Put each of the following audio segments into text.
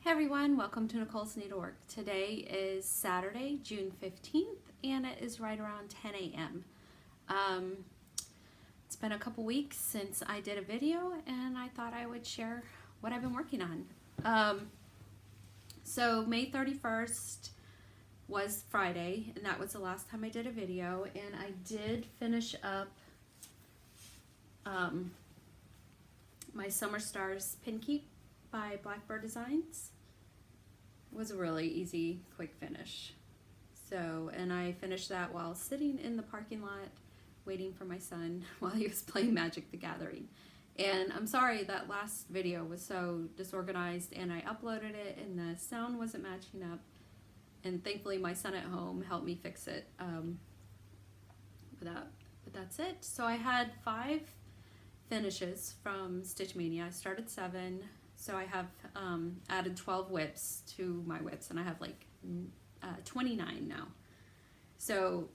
Hey everyone, welcome to Nicole's Needlework. Today is Saturday, June 15th, and it is right around 10 a.m. It's been a couple weeks since I did a video, and I thought I would share what I've been working on. So May 31st was Friday, and that was the last time I did a video, and I did finish up my Summer Stars pin keep by Blackbird Designs. It was a really easy, quick finish. So, and I finished that while sitting in the parking lot waiting for my son while he was playing Magic the Gathering. And I'm sorry that last video was so disorganized, and I uploaded it and the sound wasn't matching up, and thankfully my son at home helped me fix it. But that's it. So I had 5 finishes from Stitch Mania. I started 7. So I have added 12 whips to my whips, and I have like 29 now. So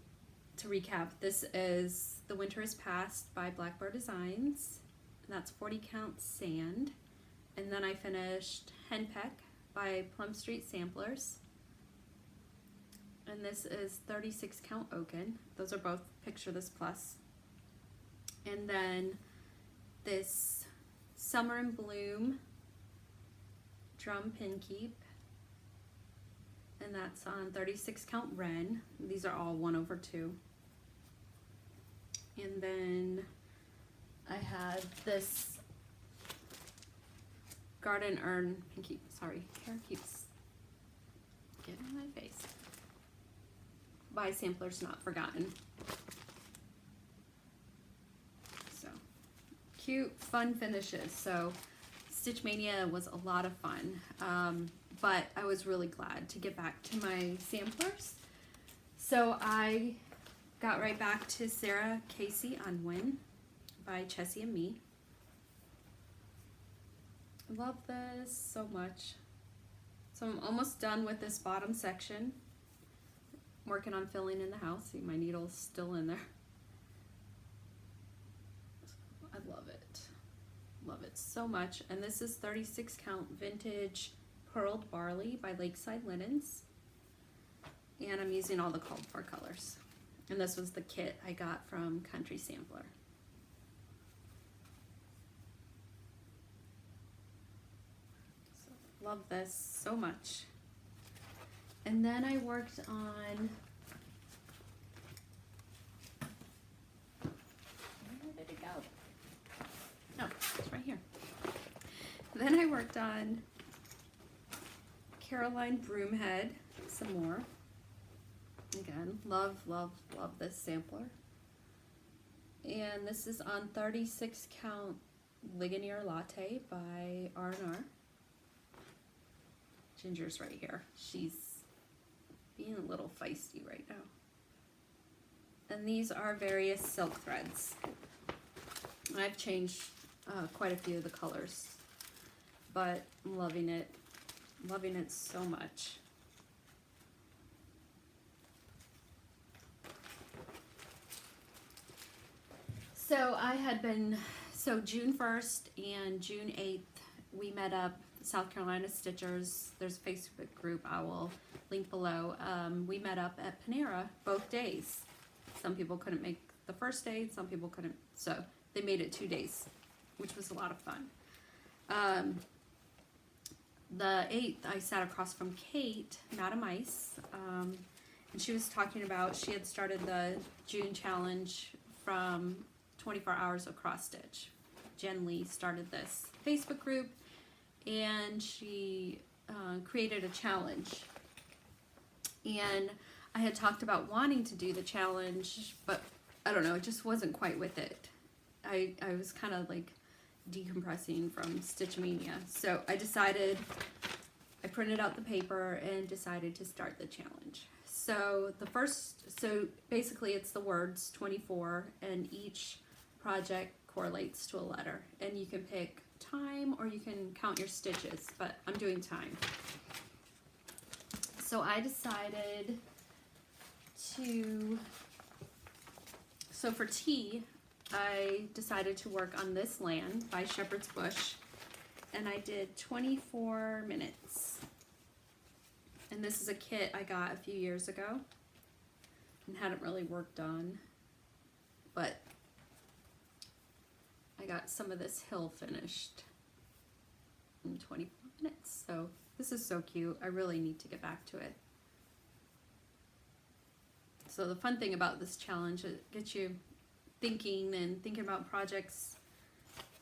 to recap, this is The Winter Is Past by Blackbird Designs, and that's 40 count sand. And then I finished Henpeck by Plum Street Samplers, and this is 36 count oaken. Those are both Picture This Plus. And then this Summer in Bloom drum pin keep, and that's on 36 count Wren. These are all 1/2. And then I had this Garden Urn pin keep. Sorry, hair keeps getting in my face. By Samplers Not Forgotten. So cute, fun finishes. So Stitch Mania was a lot of fun, but I was really glad to get back to my samplers. So I got right back to Sarah Casey Unwin by Chessie and Me. I love this so much. So I'm almost done with this bottom section. I'm working on filling in the house. See, my needle's still in there. I love it. Love it so much. And this is 36 count vintage Pearled Barley by Lakeside Linens, and I'm using all the called for colors, and this was the kit I got from Country Sampler. So love this so much. And then I worked on, where did it go? No, it's right here. Then I worked on Caroline Broomhead some more. Again, love, love, love this sampler. And this is on 36 count Ligonier Latte by R&R. Ginger's right here. She's being a little feisty right now. And these are various silk threads. I've changed quite a few of the colors, but I'm loving it so much. So I had been, June 1st and June 8th, we met up, South Carolina Stitchers. There's a Facebook group I will link below. We met up at Panera both days. Some people couldn't make the first day, some people couldn't, so they made it 2 days, which was a lot of fun. The 8th, I sat across from Kate, Madam Ice, and she was talking about, she had started the June challenge from 24 hours of cross stitch. Jen Lee started this Facebook group, and she created a challenge. And I had talked about wanting to do the challenge, but I don't know, it just wasn't quite with it. I was kind of like decompressing from Stitch Mania. So I printed out the paper and decided to start the challenge. So so basically it's the words 24, and each project correlates to a letter. And you can pick time or you can count your stitches, but I'm doing time. So I decided so for T, I decided to work on This Land by Shepherd's Bush, and I did 24 minutes. And this is a kit I got a few years ago and hadn't really worked on, but I got some of this hill finished in 24 minutes. So this is so cute. I really need to get back to it. So the fun thing about this challenge, it gets you thinking about projects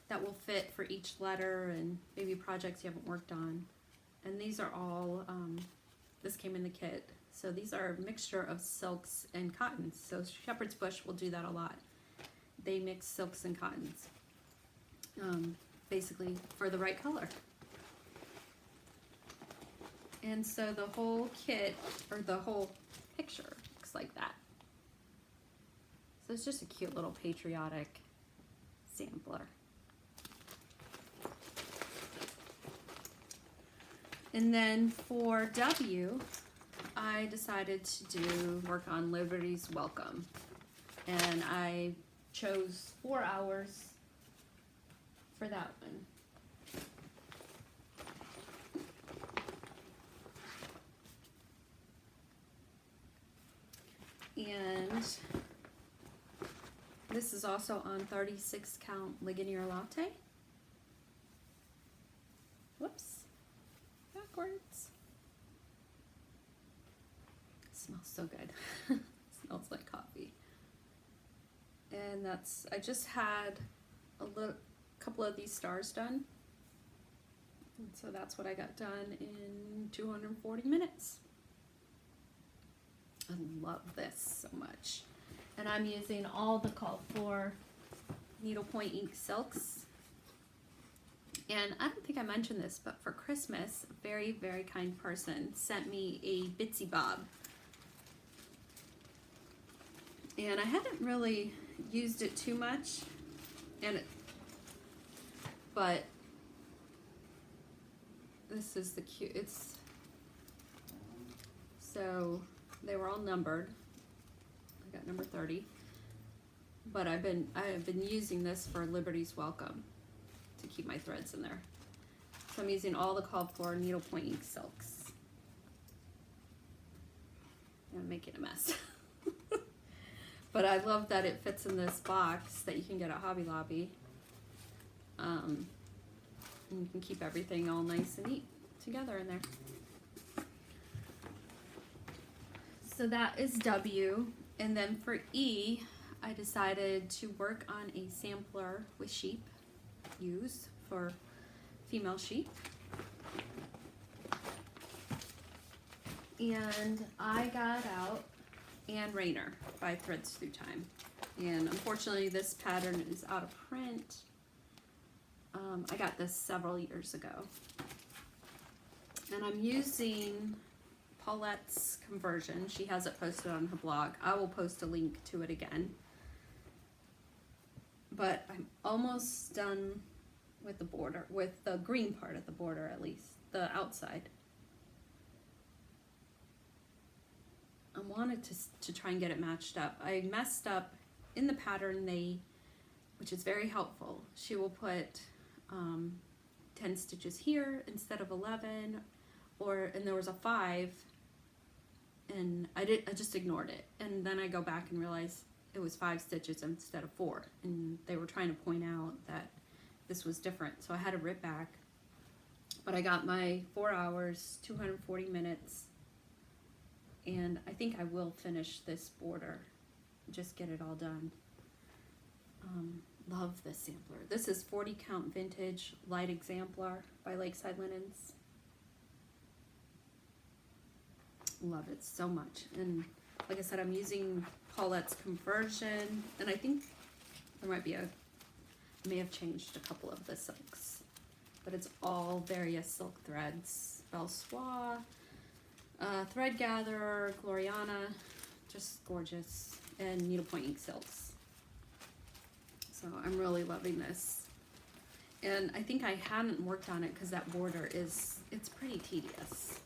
that will fit for each letter and maybe projects you haven't worked on. And these are all, this came in the kit. So these are a mixture of silks and cottons. So Shepherd's Bush will do that a lot. They mix silks and cottons, basically for the right color. And so the whole kit, or the whole picture, looks like that. So it's just a cute little patriotic sampler. And then for W, I decided to do work on Liberty's Welcome. And I chose 4 hours for that one. And this is also on 36 count Ligonier Latte. Whoops, backwards. It smells so good. It smells like coffee. And that's, I just had a couple of these stars done. And so that's what I got done in 240 minutes. I love this so much. And I'm using all the called for needlepoint ink silks. And I don't think I mentioned this, but for Christmas, a very, very kind person sent me a Bitsy Bob. And I hadn't really used it too much, but this is the cute, so they were all numbered. I got number 30, but I have been using this for Liberty's Welcome to keep my threads in there. So I'm using all the called for needlepoint ink silks. I'm making a mess. But I love that it fits in this box that you can get at Hobby Lobby. And you can keep everything all nice and neat together in there. So that is W. And then for E, I decided to work on a sampler with sheep use for female sheep. And I got out Anne Rayner by Threads Through Time. And unfortunately this pattern is out of print. I got this several years ago. And I'm using Paulette's conversion. She has it posted on her blog. I will post a link to it again. But I'm almost done with the border, with the green part of the border at least, the outside. I wanted to try and get it matched up. I messed up in the pattern, which is very helpful. She will put 10 stitches here instead of 11, and there was a 5, and I just ignored it. And then I go back and realize it was 5 stitches instead of 4, and they were trying to point out that this was different, so I had to rip back. But I got my 4 hours, 240 minutes, and I think I will finish this border, just get it all done. Love this sampler. This is 40 count vintage light exemplar by Lakeside Linens. Love it so much. And like I said, I'm using Paulette's conversion, and I think there might be I may have changed a couple of the silks, but it's all various silk threads. Belsois, Thread Gatherer, Gloriana, just gorgeous, and needlepoint ink silks. So I'm really loving this. And I think I hadn't worked on it because that border it's pretty tedious.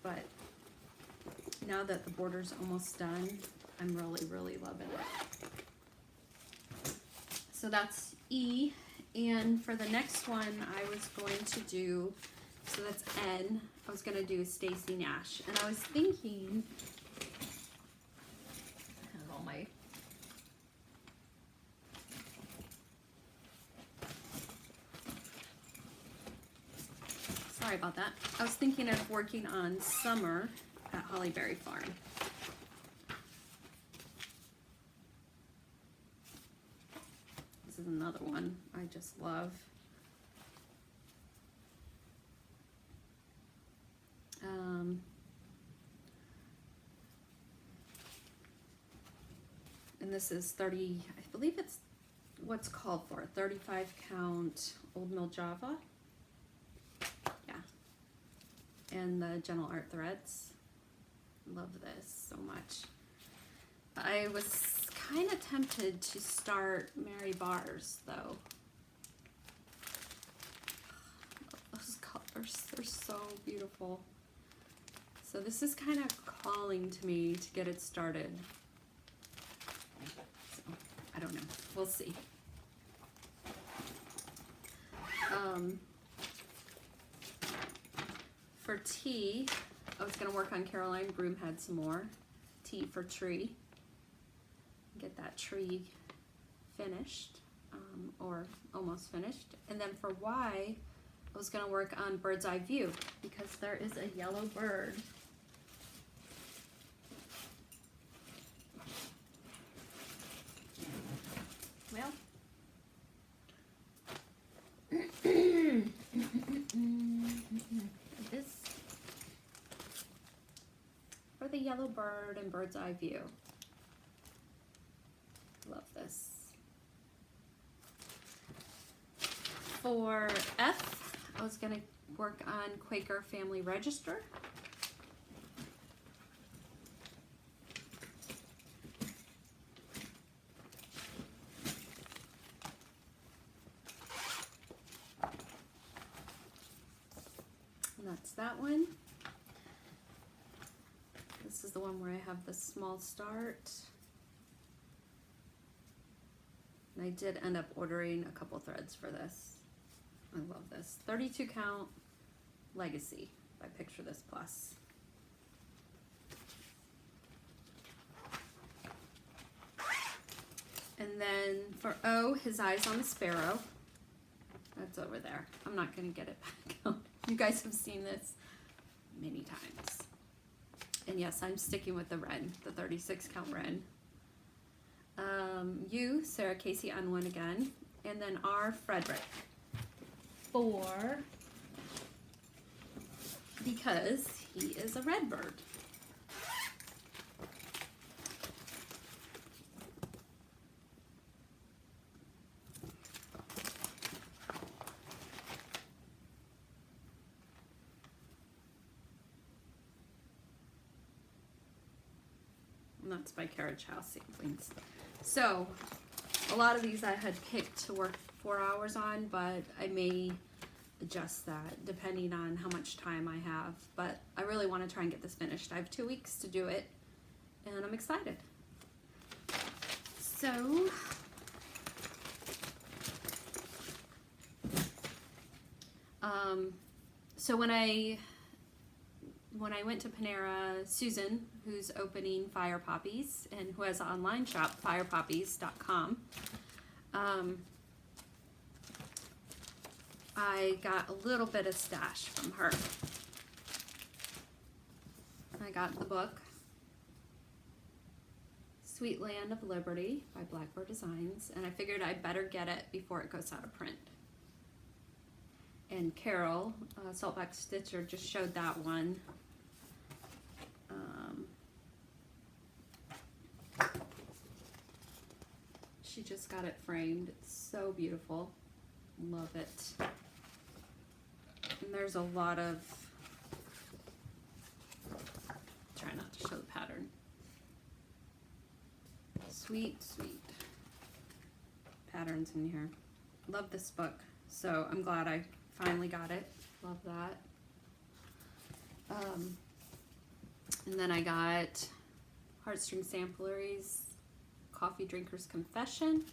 But now that the border's almost done, I'm really, really loving it. So that's E. And for the next one, I was going to do So that's N. I was gonna do Stacy Nash, and I was thinking, I have all my, sorry about that. I was thinking of working on Summer at Hollyberry Farm. This is another one I just love. And this is 30, I believe it's what's called for, 35 count Old Mill Java. Yeah. And the Gentle Art Threads. Love this so much. I was kind of tempted to start Mary Bars though. Those colors, they're so beautiful. So this is kind of calling to me to get it started. So, I don't know, we'll see. For tea, I was gonna work on Caroline Broomhead some more. T for tree. Get that tree finished, or almost finished. And then for Y, I was gonna work on Bird's Eye View because there is a yellow bird. Well, this for the yellow bird and Bird's Eye View. Love this. For F, I was gonna work on Quaker Family Register. And that's that one. This is the one where I have the small start. And I did end up ordering a couple threads for this. I love this. 32 count Legacy by Picture This Plus. And then for O, His Eyes on the Sparrow. That's over there. I'm not gonna get it back out. You guys have seen this many times. And yes, I'm sticking with the Wren, the 36 count Wren. U, Sarah Casey Unwin again. And then R, Frederick. For, because he is a red bird. And that's by Carriage House Samplings. So, a lot of these I had picked to work 4 hours on, but I may adjust that depending on how much time I have. But I really want to try and get this finished. I have 2 weeks to do it, and I'm excited. So, when I went to Panera, Susan, who's opening Fire Poppies and who has an online shop, firepoppies.com, I got a little bit of stash from her. I got the book, Sweet Land of Liberty by Blackbird Designs, and I figured I'd better get it before it goes out of print. And Carol, Saltback Stitcher, just showed that one. She just got it framed. It's so beautiful. Love it. And there's a lot of, try not to show the pattern. Sweet, sweet patterns in here. Love this book. So I'm glad I finally got it. Love that. And then I got Heartstring Sampleries, Coffee Drinker's Confession.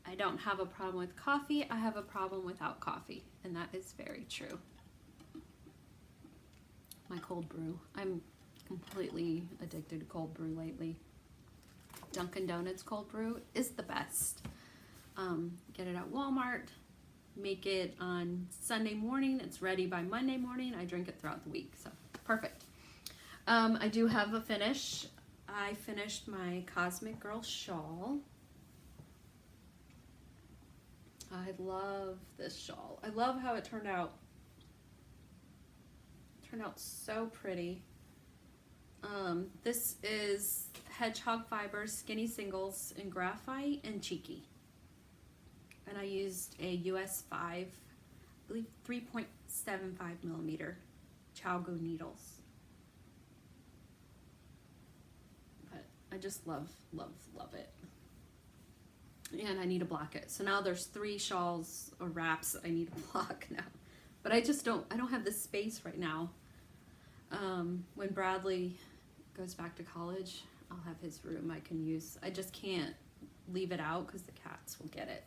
I don't have a problem with coffee. I have a problem without coffee, and that is very true. cold brew. I'm completely addicted to cold brew lately. Dunkin' Donuts cold brew is the best. Get it at Walmart. Make it on Sunday morning. It's ready by Monday morning. I drink it throughout the week, so perfect. I do have a finish. I finished my Cosmic Girl shawl. I love this shawl. I love how it turned out. It turned out so pretty. This is Hedgehog Fibers Skinny Singles in Graphite and Cheeky. And I used a US 5, I believe 3.75 millimeter Chalgo needles. But I just love, love, love it. And I need to block it. So now there's 3 shawls or wraps I need to block now. But I don't have the space right now. When Bradley goes back to college, I'll have his room I can use. I just can't leave it out because the cats will get it.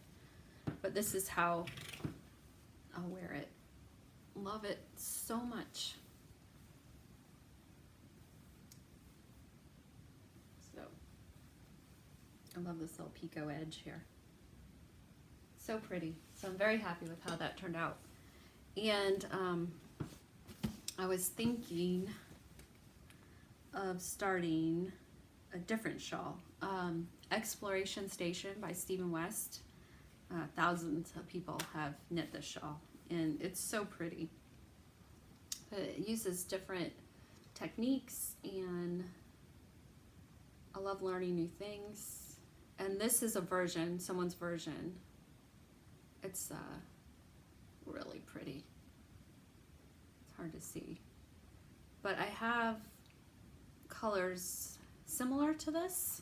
But this is how I'll wear it. Love it so much. So, I love this little picot edge here. So pretty. So I'm very happy with how that turned out. And I was thinking of starting a different shawl. Exploration Station by Stephen West. Thousands of people have knit this shawl, and it's so pretty. It uses different techniques, and I love learning new things. And this is a version, someone's version. It's really pretty. It's hard to see. But I have colors similar to this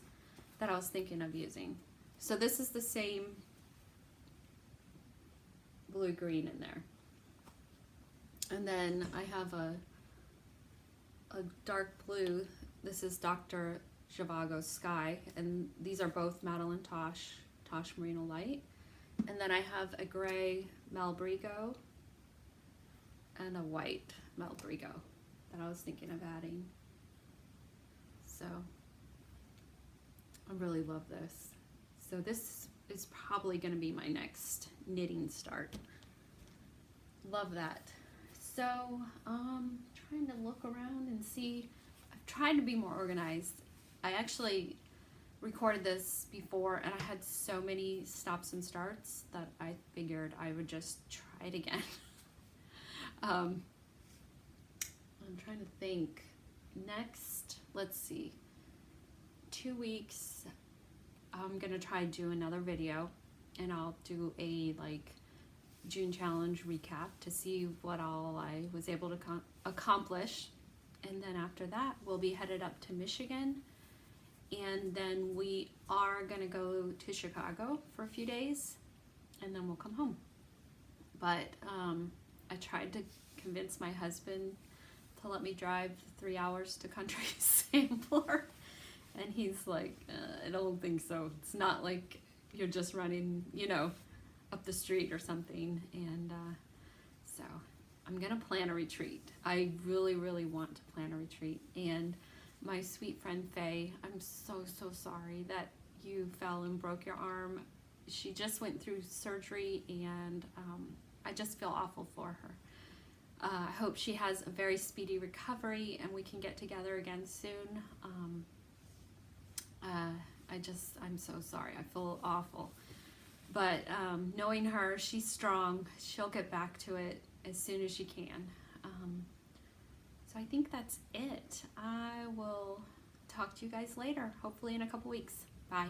that I was thinking of using. So this is the same blue-green in there. And then I have a dark blue. This is Dr. Zhivago's Sky, and these are both Madeline Tosh Merino Light. And then I have a gray Malbrigo and a white Malbrigo that I was thinking of adding. So I really love this. So this is probably going to be my next knitting start. Love that. So trying to look around and see. I've tried to be more organized. I actually recorded this before and I had so many stops and starts that I figured I would just try it again. I'm trying to think. Next, let's see, 2 weeks I'm gonna try to do another video, and I'll do a June challenge recap to see what all I was able to accomplish. And then after that, we'll be headed up to Michigan, and then we are gonna go to Chicago for a few days, and then we'll come home. But I tried to convince my husband to let me drive 3 hours to Country Sampler. And he's like, I don't think so. It's not like you're just running, up the street or something. And so I'm going to plan a retreat. I really, really want to plan a retreat. And my sweet friend Faye, I'm so, so sorry that you fell and broke your arm. She just went through surgery, and I just feel awful for her. I hope she has a very speedy recovery and we can get together again soon. I'm so sorry. I feel awful. But knowing her, she's strong. She'll get back to it as soon as she can. So I think that's it. I will talk to you guys later, hopefully in a couple weeks. Bye.